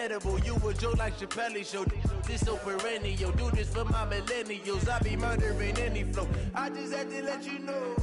edible. You a joke like Chappelle Show. This so perennial. Do this for my millennials. I be murdering any flow. I just had to let you know.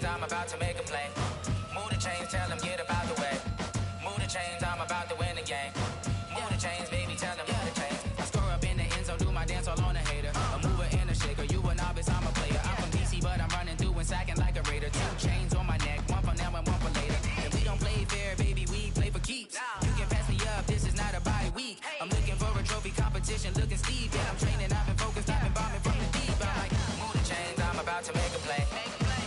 I'm about to make a play. Move the chains, tell them get up out the way. Move the chains, I'm about to win the game. Move the chains, baby, tell them move the chains. I score up in the end zone, do my dance all on a hater. A mover and a shaker, you a novice, I'm a player. I'm from DC, but I'm running through and sacking like a raider. 2 chains on my neck, one for now and one for later. If we don't play fair, baby, we play for keeps. You can pass me up, this is not a bye week. I'm looking for a trophy competition, looking steep. Yeah, I'm training, I've been focused, I've been bombing from the deep. I'm like, move the chains, I'm about to make a play.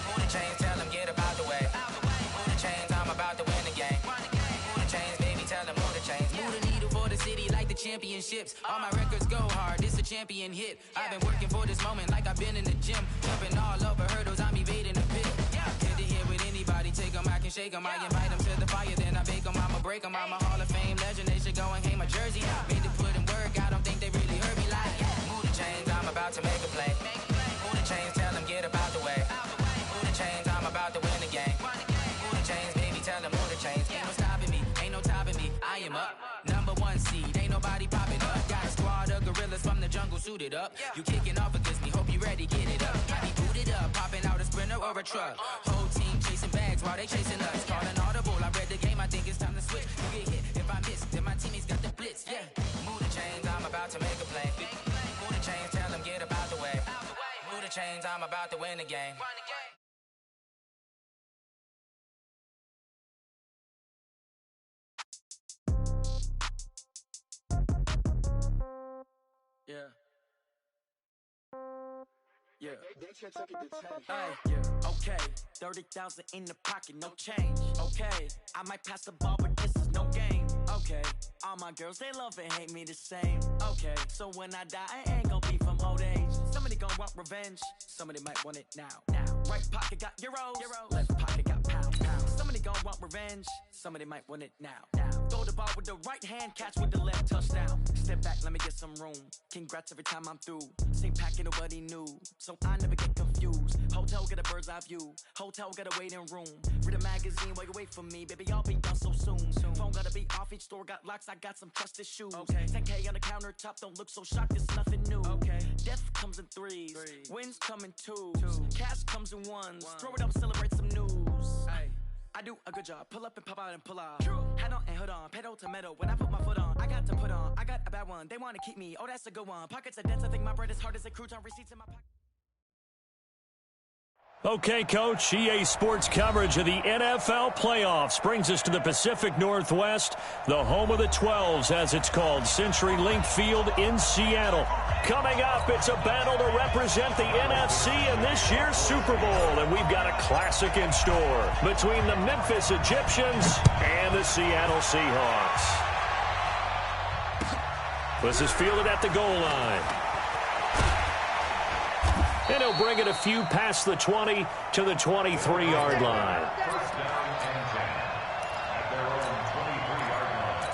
Move the chains, tell them get up out the way. Move the chains, I'm about to win the game. Move the chains, baby, tell them move the chains. Move the needle for the city like the championships. All my records go hard, this a champion hit. I've been working for this moment like I've been in the gym. Jumping all over hurdles, I'm evading the pit. Head to head with anybody, take them, I can shake them. I invite them to the fire, then I bake them, I'ma break them. I'm a Hall of Fame legend, they should go and hang my jersey. Made to put in work, I don't think they really heard me like. Move the chains, I'm about to make a play. Move the chains, tell them get up out the way. Move the chains, I'm about to win the game. Move the chains, baby, tell them move the chains. Ain't no stopping me, ain't no topping me. I am up, #1 seed, ain't nobody popping up. Got a squad of gorillas from the jungle suited up. You kicking off against me, hope you ready, get it up. I be booted up, popping out a sprinter or a truck. Whole team chasing bags while they chasing us. Calling audible, I read the game, I think it's time to switch. You get hit if I miss, then my teammates got the blitz. Yeah, move the chains, I'm about to make a play. Move the chains, tell them get up out the way. Move the chains, I'm about to win the game. Yeah. Yeah. Yeah. Okay. 30,000 in the pocket, no change. Okay. I might pass the ball, but this is no game. Okay. All my girls, they love and hate me the same. Okay. So when I die, I ain't gon' be from old age. Somebody gon' want revenge. Somebody might want it now. Right pocket got euros. Left pocket got pounds. Somebody gon' want revenge. Somebody might want it now. Throw the ball with the right hand, catch with the left, touchdown. Step back, let me get some room. Congrats every time I'm through. Same packet, nobody knew, so I never get confused. Hotel get a bird's eye view. Hotel got a waiting room. Read a magazine while you wait for me, baby. I'll be done so soon. Phone gotta be off. Each store got locks. I got some trusted shoes. 10K on the countertop. Don't look so shocked. It's nothing new. Death comes in threes. Wins come in twos. Cash comes in ones. Throw it up, celebrate some news. I do a good job. Pull up and pop out and pull out. Head on and hood on. Pedal to metal. When I put my foot on, I got to put on. I got a bad one. They want to keep me. Oh, that's a good one. Pockets are dense. I think my bread is hard as a crouton. Receipts in my pocket. Okay, Coach, EA Sports coverage of the NFL playoffs brings us to the Pacific Northwest, the home of the 12s, as it's called, CenturyLink Field in Seattle. Coming up, it's a battle to represent the NFC in this year's Super Bowl, and we've got a classic in store between the Memphis Egyptians and the Seattle Seahawks. This is fielded at the goal line. And he'll bring it a few past the 20 to the 23-yard line. First down and 10 at their own 23-yard line.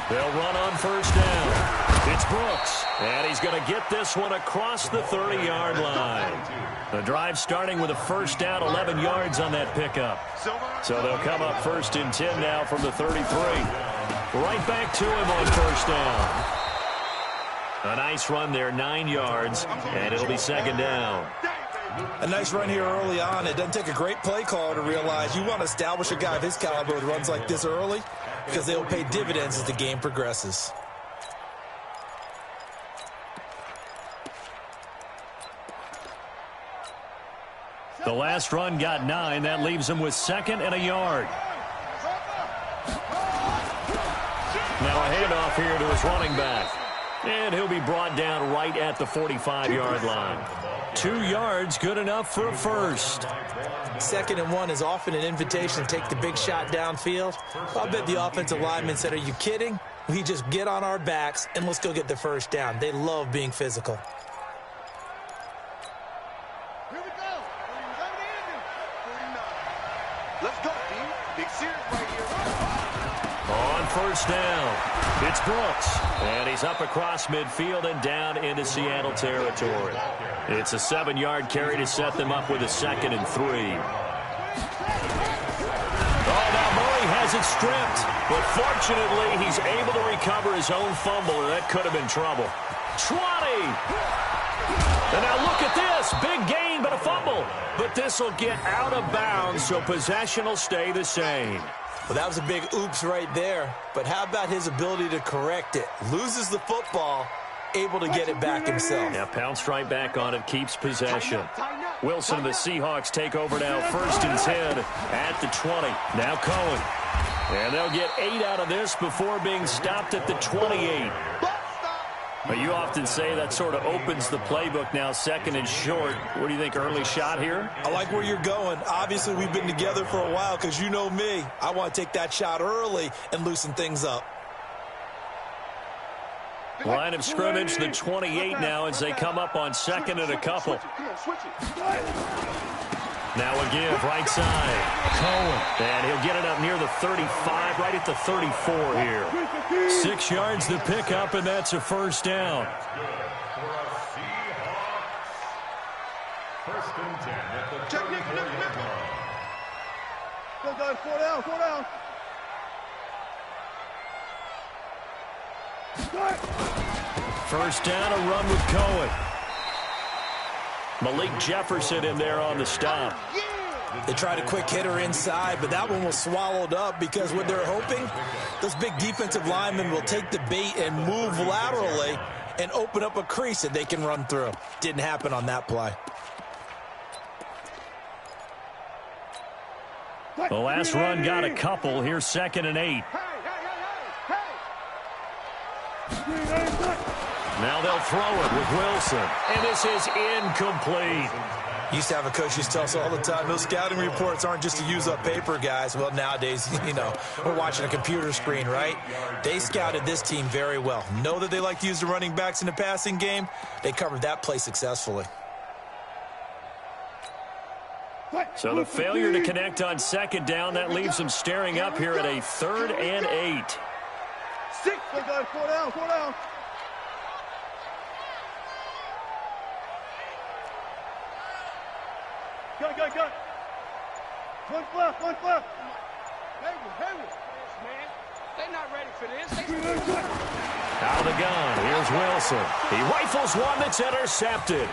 They'll run on first down. It's Brooks, and he's going to get this one across the 30-yard line. The drive starting with a first down, 11 yards on that pickup. So they'll come up first and 10 now from the 33. Right back to him on first down. A nice run there, 9 yards, and it'll be second down. A nice run here early on. It doesn't take a great play caller to realize you want to establish a guy of his caliber with runs like this early because they'll pay dividends as the game progresses. The last run got 9. That leaves him with 2nd and a yard. Now a handoff here to his running back. And he'll be brought down right at the 45-yard line. 2 yards, good enough for a first. 2nd and 1 is often an invitation to take the big shot downfield. I bet the offensive lineman said, are you kidding? We just get on our backs and let's go get the first down. They love being physical. Here we go. Let's go, team. Big series right here. On first down, it's Brooks. And he's up across midfield and down into Seattle territory. It's a 7-yard carry to set them up with a 2nd and 3. Oh, now Murray has it stripped. But fortunately, he's able to recover his own fumble, or that could have been trouble. 20! And now look at this. Big gain, but a fumble. But this will get out of bounds, so possession will stay the same. Well, that was a big oops right there. But how about his ability to correct it? Loses the football, able to get it back himself. Yeah, pounced right back on it, keeps possession. Wilson and the Seahawks take over now, 1st and 10 at the 20. Now Cohen. And they'll get 8 out of this before being stopped at the 28. But you often say that sort of opens the playbook now, 2nd and short. What do you think, early shot here? I like where you're going. Obviously, we've been together for a while because you know me. I want to take that shot early and loosen things up. Line of scrimmage, the 28 now as they come up on 2nd and a couple. Now again, right side, Cohen. And he'll get it up near the 35, right at the 34 here. 6 yards to pick up, and that's a first down. First and 10 at the 34-yard line. Go, guys. 4 down, 4 down. First down, a run with Cohen. Malik Jefferson in there on the stop. They tried a quick hitter inside, but that one was swallowed up because what they're hoping, those big defensive linemen will take the bait and move laterally and open up a crease that they can run through. Didn't happen on that play. The last run got a couple. Here's 2nd and 8. Now they'll throw it with Wilson. And this is incomplete. Used to have a coach used to tell us all the time, those scouting reports aren't just to use up paper, guys. Well, nowadays, you know, we're watching a computer screen, right? They scouted this team very well. Know that they like to use the running backs in the passing game. They covered that play successfully. So the failure to connect on 2nd down, that leaves them staring up here at a 3rd and 8. 6, go, guys. 4 down, 4 down. Go. One left. Hayward. Man, they're not ready for this. Out of the gun, here's Wilson. He rifles one that's intercepted.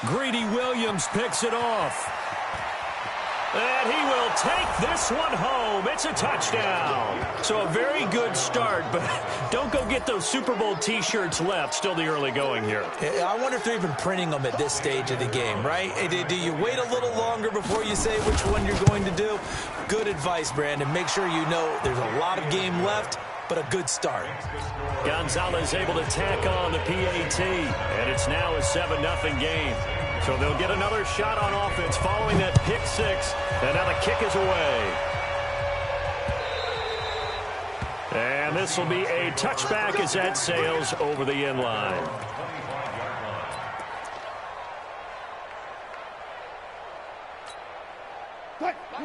Greedy Williams picks it off. And he will take this one home. It's a touchdown. So a very good start, but don't go get those Super Bowl T-shirts left. Still the early going here. I wonder if they're even printing them at this stage of the game, right? Do you wait a little longer before you say which one you're going to do? Good advice, Brandon. Make sure you know there's a lot of game left, but a good start. Gonzalez able to tack on the PAT, and it's now a 7-0 game. So they'll get another shot on offense following that pick 6, and now the kick is away. And this will be a touchback as that sails over the end line.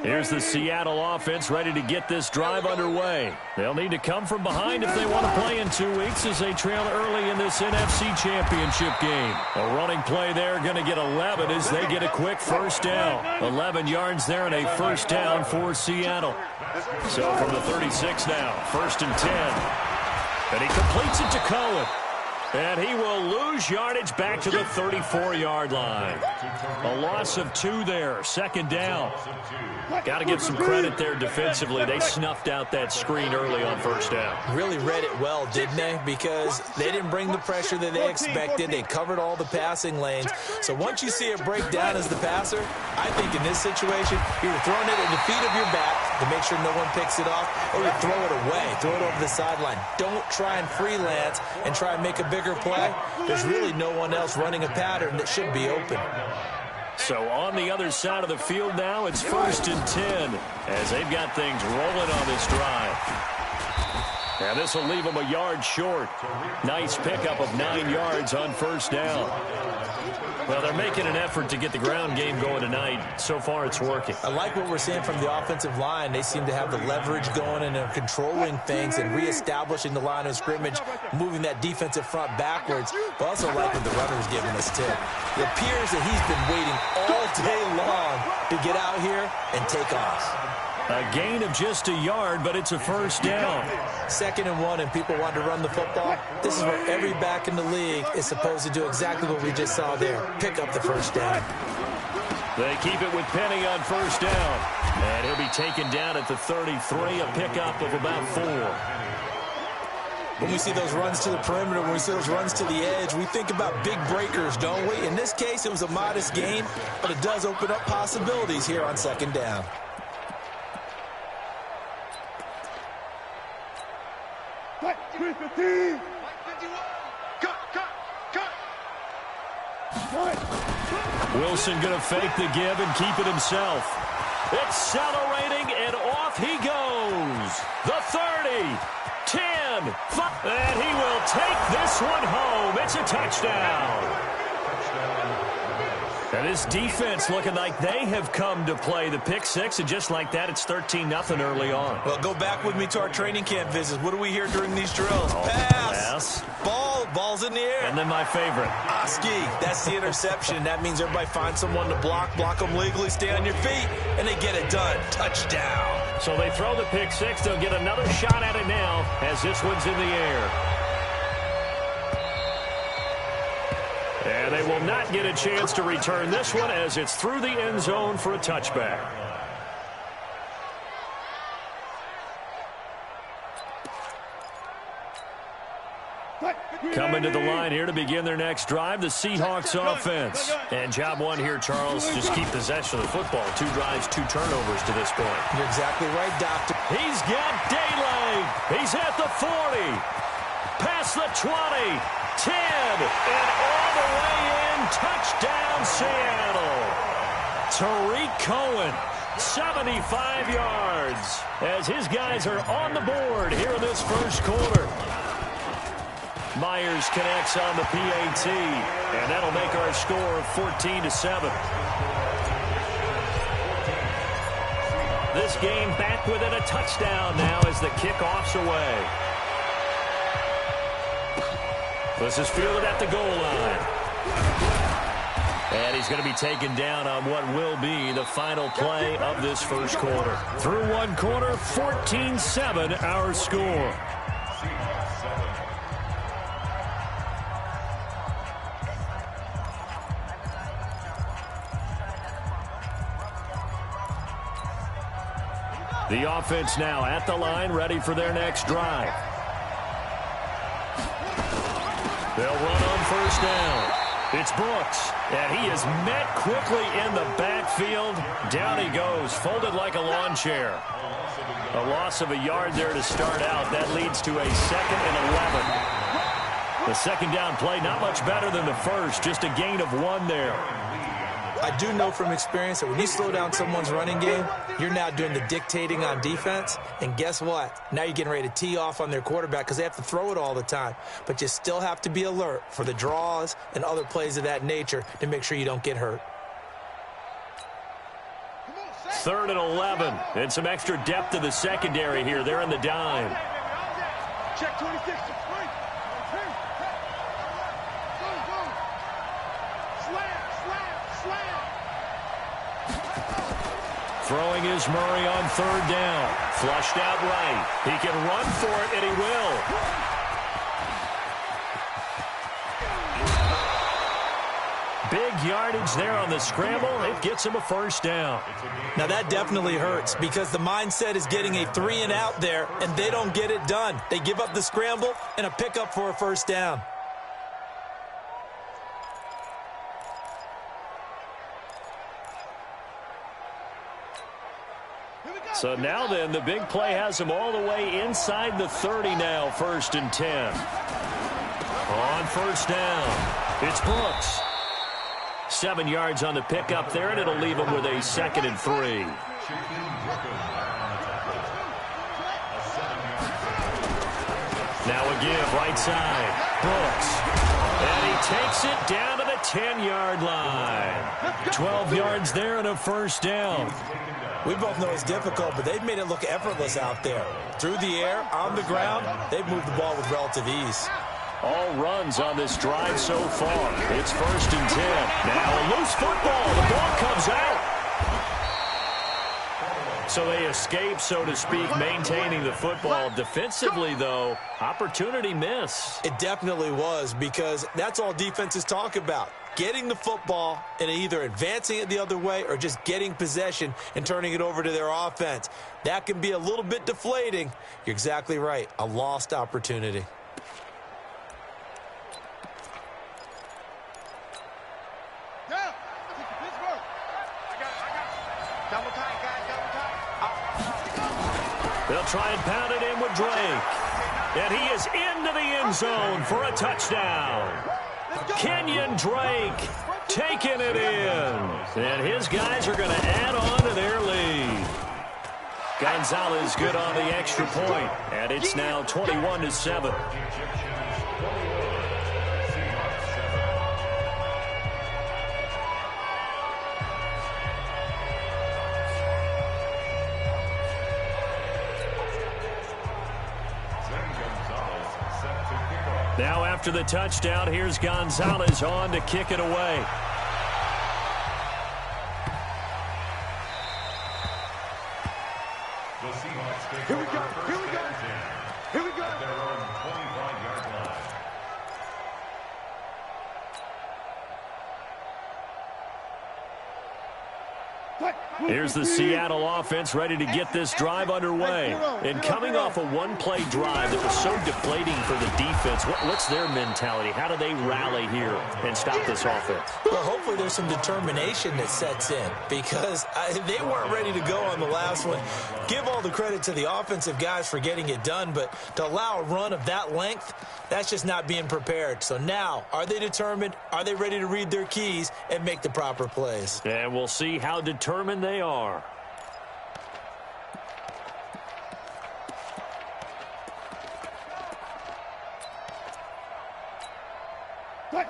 Here's the Seattle offense ready to get this drive underway. They'll need to come from behind if they want to play in 2 weeks as they trail early in this NFC Championship game. A running play there, going to get 11 as they get a quick first down. 11 yards there and a first down for Seattle. So from the 36 now, 1st and 10. And he completes it to Cohen. And he will lose yardage back to the 34-yard line. A loss of 2 there. Second down. Got to give some credit there defensively. They snuffed out that screen early on first down. Really read it well, didn't they? Because they didn't bring the pressure that they expected. They covered all the passing lanes. So once you see it break down as the passer, I think in this situation, you're throwing it at the feet of your back to make sure no one picks it off, or you throw it away, throw it over the sideline. Don't try and freelance and try and make a bigger play. There's really no one else running a pattern that should be open. So on the other side of the field now, it's 1st and 10 as they've got things rolling on this drive. And this will leave them a yard short. Nice pickup of 9 yards on first down. Well, they're making an effort to get the ground game going tonight. So far, it's working. I like what we're seeing from the offensive line. They seem to have the leverage going and they're controlling things and reestablishing the line of scrimmage, moving that defensive front backwards. But also like what the runner's giving us, too. It appears that he's been waiting all day long to get out here and take off. A gain of just a yard, but it's a first down. 2nd and 1, and people want to run the football. This is where every back in the league is supposed to do exactly what we just saw there. Pick up the first down. They keep it with Penny on first down. And he'll be taken down at the 33, a pickup of about 4. When we see those runs to the perimeter, when we see those runs to the edge, we think about big breakers, don't we? In this case, it was a modest gain, but it does open up possibilities here on 2nd down. Wilson going to fake the give and keep it himself. Accelerating, and off he goes. The 30, 10, 5, and he will take this one home. It's a touchdown. And this defense looking like they have come to play the pick 6, and just like that, it's 13-0 early on. Well, go back with me to our training camp visits. What do we hear during these drills? Pass. Ball's in the air. And then my favorite. Oski, that's the interception. That means everybody finds someone to block them legally, stay on your feet, and they get it done. Touchdown. So they throw the pick 6. They'll get another shot at it now as this one's in the air. And they will not get a chance to return this one as it's through the end zone for a touchback. Coming to the line here to begin their next drive, the Seahawks offense. And job one here, Charles, just keep possession of the football. 2 drives, 2 turnovers to this point. You're exactly right, Doctor. He's got daylight. He's at the 40. Past the 20. 10. And all the way in. Touchdown, Seattle. Tariq Cohen, 75 yards. As his guys are on the board here in this first quarter. Myers connects on the PAT, and that'll make our score 14-7. This game back within a touchdown now as the kickoff's away. This is fielded at the goal line. And he's going to be taken down on what will be the final play of this first quarter. Through one quarter, 14-7 our score. The offense now at the line, ready for their next drive. They'll run on first down. It's Brooks, and he is met quickly in the backfield. Down he goes, folded like a lawn chair. A loss of a yard there to start out. That leads to a 2nd and 11. The second down play, not much better than the first, just a gain of 1 there. I do know from experience that when you slow down someone's running game, you're now doing the dictating on defense. And guess what? Now you're getting ready to tee off on their quarterback because they have to throw it all the time. But you still have to be alert for the draws and other plays of that nature to make sure you don't get hurt. 3rd and 11. And some extra depth to the secondary here. They're in the dime. Check 26. Throwing is Murray on 3rd down. Flushed out right. He can run for it, and he will. Big yardage there on the scramble. It gets him a first down. Now, that definitely hurts because the mindset is getting a 3-and-out there, and they don't get it done. They give up the scramble and a pickup for a first down. So now then, the big play has him all the way inside the 30 now, 1st and 10. On first down, it's Brooks. 7 yards on the pickup there, and it'll leave him with a 2nd and 3. Now a give, right side, Brooks. And he takes it down to the 10-yard line. 12 yards there and a first down. We both know it's difficult, but they've made it look effortless out there. Through the air, on the ground, they've moved the ball with relative ease. All runs on this drive so far. It's 1st and 10. Now a loose football. The ball comes out. So they escape, so to speak, maintaining the football. Defensively, though, opportunity miss. It definitely was, because that's all defenses talk about. Getting the football and either advancing it the other way or just getting possession and turning it over to their offense. That can be a little bit deflating. You're exactly right. A lost opportunity. They'll try and pound it in with Drake. And he is into the end zone for a touchdown. Kenyon Drake taking it in. And his guys are going to add on to their lead. Gonzalez good on the extra point. And it's now 21-7. Now after the touchdown, here's Gonzalez on to kick it away. Here we go. Here we go. Here we go. At their own 25-yard line. Here's the Seattle offense ready to get this drive underway. And coming off a one-play drive that was so deflating for the defense, what's their mentality? How do they rally here and stop this offense? Well, hopefully there's some determination that sets in, because they weren't ready to go on the last one. Give all the credit to the offensive guys for getting it done, but to allow a run of that length, that's just not being prepared. So now, are they determined? Are they ready to read their keys and make the proper plays? And we'll see how determined they are.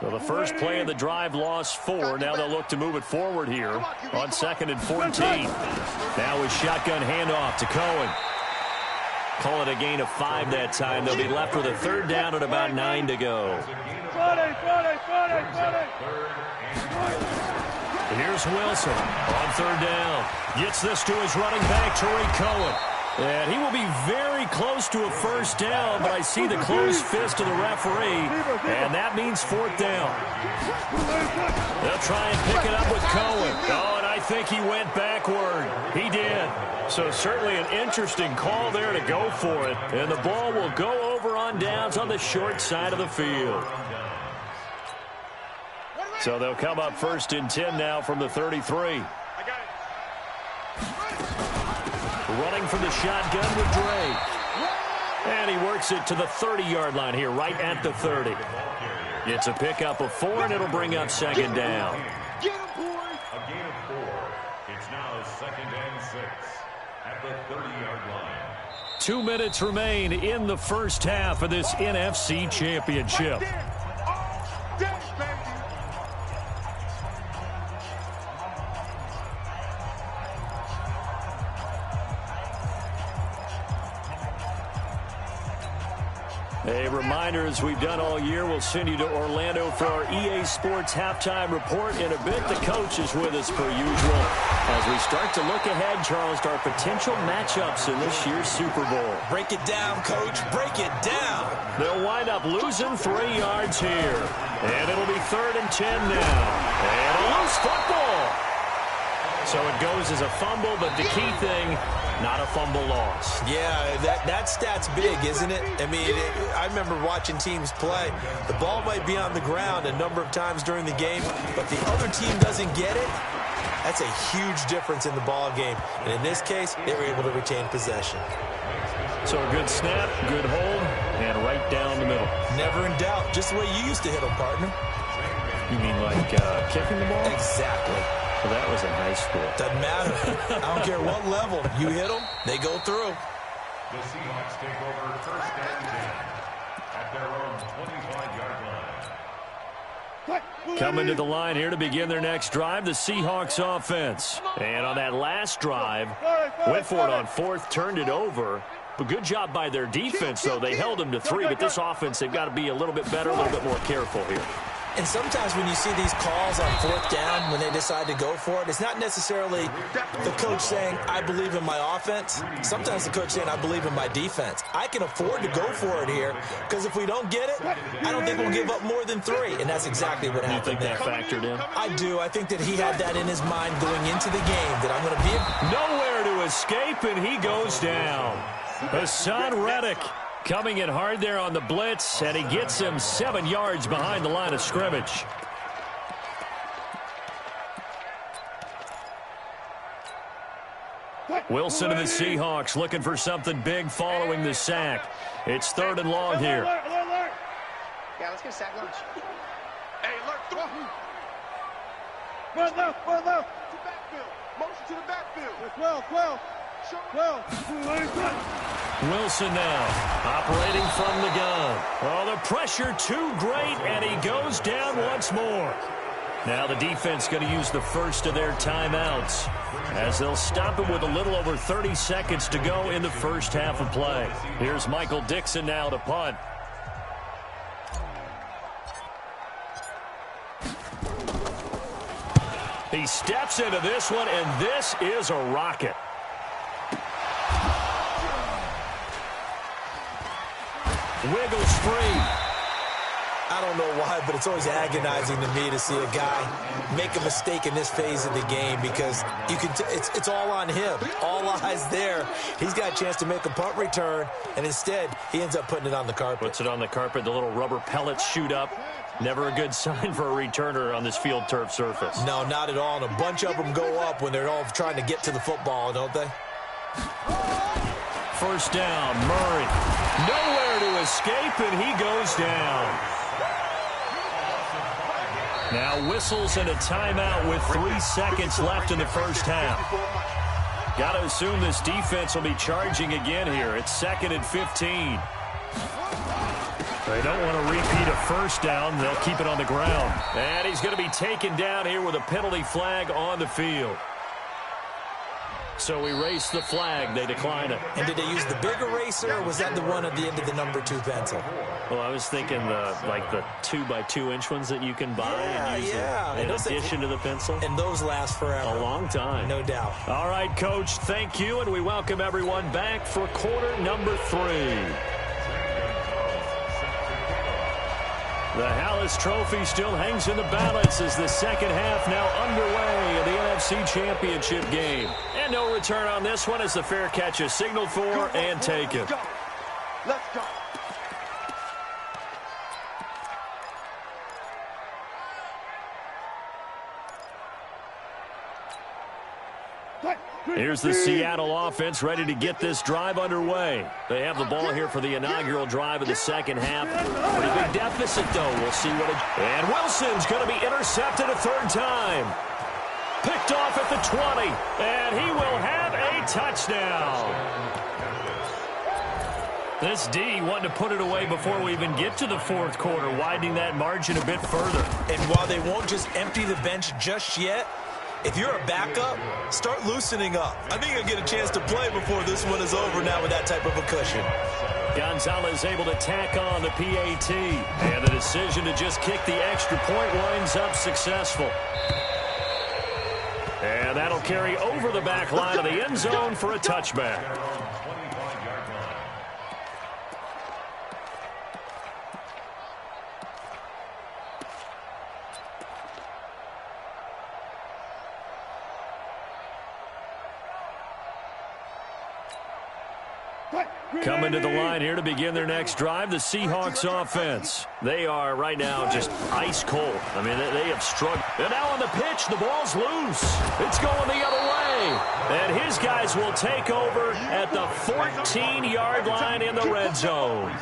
So the first play of the drive lost 4. Now they'll look to move it forward here on 2nd and 14. Now a shotgun handoff to Cohen. Call it a gain of 5 that time. They'll be left with a 3rd down and about 9 to go. Here's Wilson on 3rd down. Gets this to his running back, Tariq Cohen. And he will be very close to a first down, but I see the closed fist of the referee, and that means 4th down. They'll try and pick it up with Cohen. Oh, and I think he went backward. He did. So certainly an interesting call there to go for it. And the ball will go over on downs on the short side of the field. So they'll come up 1st and 10 now from the 33. Running from the shotgun with Drake. And he works it to the 30-yard line here, right at the 30. It's a pickup of 4, and it'll bring up 2nd down. A gain of 4. It's now 2nd and 6 at the 30-yard line. 2 minutes remain in the first half of this NFC Championship. A reminder, as we've done all year, we'll send you to Orlando for our EA Sports halftime report. In a bit, the coach is with us per usual as we start to look ahead, Charles, to our potential matchups in this year's Super Bowl. Break it down, Coach. Break it down. They'll wind up losing 3 yards here. And it'll be 3rd and 10 now. And a loose football. So it goes as a fumble, but the key thing, not a fumble loss. Yeah, that stat's big, isn't it? I mean, I remember watching teams play. The ball might be on the ground a number of times during the game, but the other team doesn't get it. That's a huge difference in the ball game. And in this case, they were able to retain possession. So a good snap, good hold, and right down the middle. Never in doubt. Just the way you used to hit them, partner. You mean like kicking the ball? Exactly. Well, that was in high school. Doesn't matter. I don't care what level. You hit them, they go through. The Seahawks take over 1st and 10 at their own 25-yard line. Coming to the line here to begin their next drive, the Seahawks offense. And on that last drive, went for it on 4th, turned it over. But good job by their defense, though. They held them to 3, but this offense, they've got to be a little bit better, a little bit more careful here. And sometimes when you see these calls on 4th down, when they decide to go for it, it's not necessarily the coach saying, I believe in my offense. Sometimes the coach saying, I believe in my defense. I can afford to go for it here because if we don't get it, I don't think we'll give up more than 3. And that's exactly what happened there. You think that factored in? I do. I think that he had that in his mind going into the game, that I'm going to be nowhere to escape, and he goes down. Hassan Reddick coming in hard there on the blitz, and he gets him 7 yards behind the line of scrimmage. Wilson and the Seahawks looking for something big following the sack. It's 3rd and long here. Yeah, let's get a sack lunch. Hey, alert, throw. One left. To backfield. Motion to the backfield. 12. Wilson now operating from the gun. Oh, the pressure too great, and he goes down once more. Now the defense going to use the first of their timeouts as they'll stop him with a little over 30 seconds to go in the first half of play. Here's Michael Dixon now to punt. He steps into this one, and this is a rocket. Wiggles free. I don't know why, but it's always agonizing to me to see a guy make a mistake in this phase of the game because you can. It's all on him. All eyes there. He's got a chance to make a punt return, and instead he ends up putting it on the carpet. Puts it on the carpet. The little rubber pellets shoot up. Never a good sign for a returner on this field turf surface. No, not at all. And a bunch of them go up when they're all trying to get to the football, don't they? First down, Murray. Nowhere to escape, and he goes down. Now whistles and a timeout with 3 seconds left in the first half. Got to assume this defense will be charging again here. It's 2nd and 15. They don't want to repeat a first down. They'll keep it on the ground. And he's going to be taken down here with a penalty flag on the field. So we race the flag. They decline it. And did they use the big eraser, or was that the one at the end of the number 2 pencil? Well, I was thinking the 2x2-inch ones that you can buy and use in addition to the pencil. And those last forever. A long time. No doubt. All right, Coach, thank you, and we welcome everyone back for quarter number 3. The Hallis Trophy still hangs in the balance as the second half now underway in the NFC Championship game. And no return on this one as the fair catch is signaled for and taken. Let's go. Here's the Seattle offense ready to get this drive underway. They have the ball here for the inaugural drive of the second half. Pretty big deficit, though. We'll see what it... And Wilson's going to be intercepted a 3rd time. Picked off at the 20. And he will have a touchdown. This D wanting to put it away before we even get to the 4th quarter, widening that margin a bit further. And while they won't just empty the bench just yet, if you're a backup, start loosening up. I think you'll get a chance to play before this one is over now with that type of a cushion. Gonzalez able to tack on the PAT. And the decision to just kick the extra point winds up successful. And that'll carry over the back line of the end zone for a touchback. Coming to the line here to begin their next drive, the Seahawks offense. They are right now just ice cold. I mean, they have struggled. And now on the pitch, the ball's loose. It's going the other way. And his guys will take over at the 14-yard line in the red zone.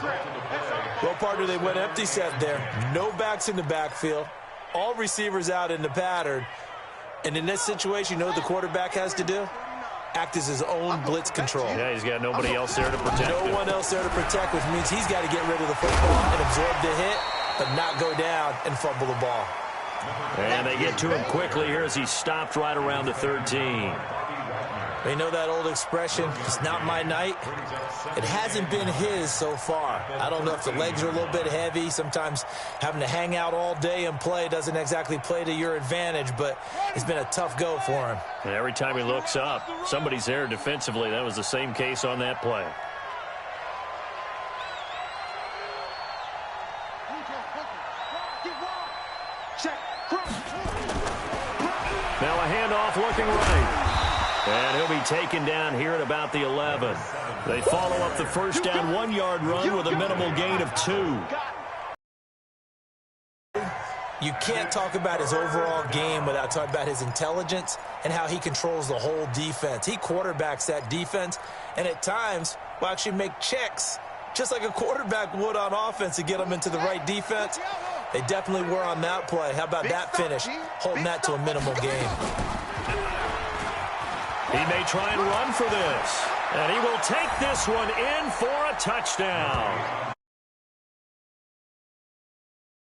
Well, partner, they went empty set there. No backs in the backfield. All receivers out in the pattern. And in this situation, you know what the quarterback has to do? Act as his own blitz control. Yeah, he's got nobody else there to protect him. No one else there to protect, which means he's got to get rid of the football and absorb the hit, but not go down and fumble the ball. And they get to him quickly here as he stopped right around the 13. They know that old expression, it's not my night. It hasn't been his so far. I don't know if the legs are a little bit heavy. Sometimes having to hang out all day and play doesn't exactly play to your advantage, but it's been a tough go for him. And every time he looks up, somebody's there defensively. That was the same case on that play. Now a handoff looking right. And he'll be taken down here at about the 11. They follow up the first down 1-yard run with a minimal gain of 2. You can't talk about his overall game without talking about his intelligence and how he controls the whole defense. He quarterbacks that defense and at times will actually make checks just like a quarterback would on offense to get them into the right defense. They definitely were on that play. How about that finish? Holding that to a minimal gain. He may try and run for this. And he will take this one in for a touchdown.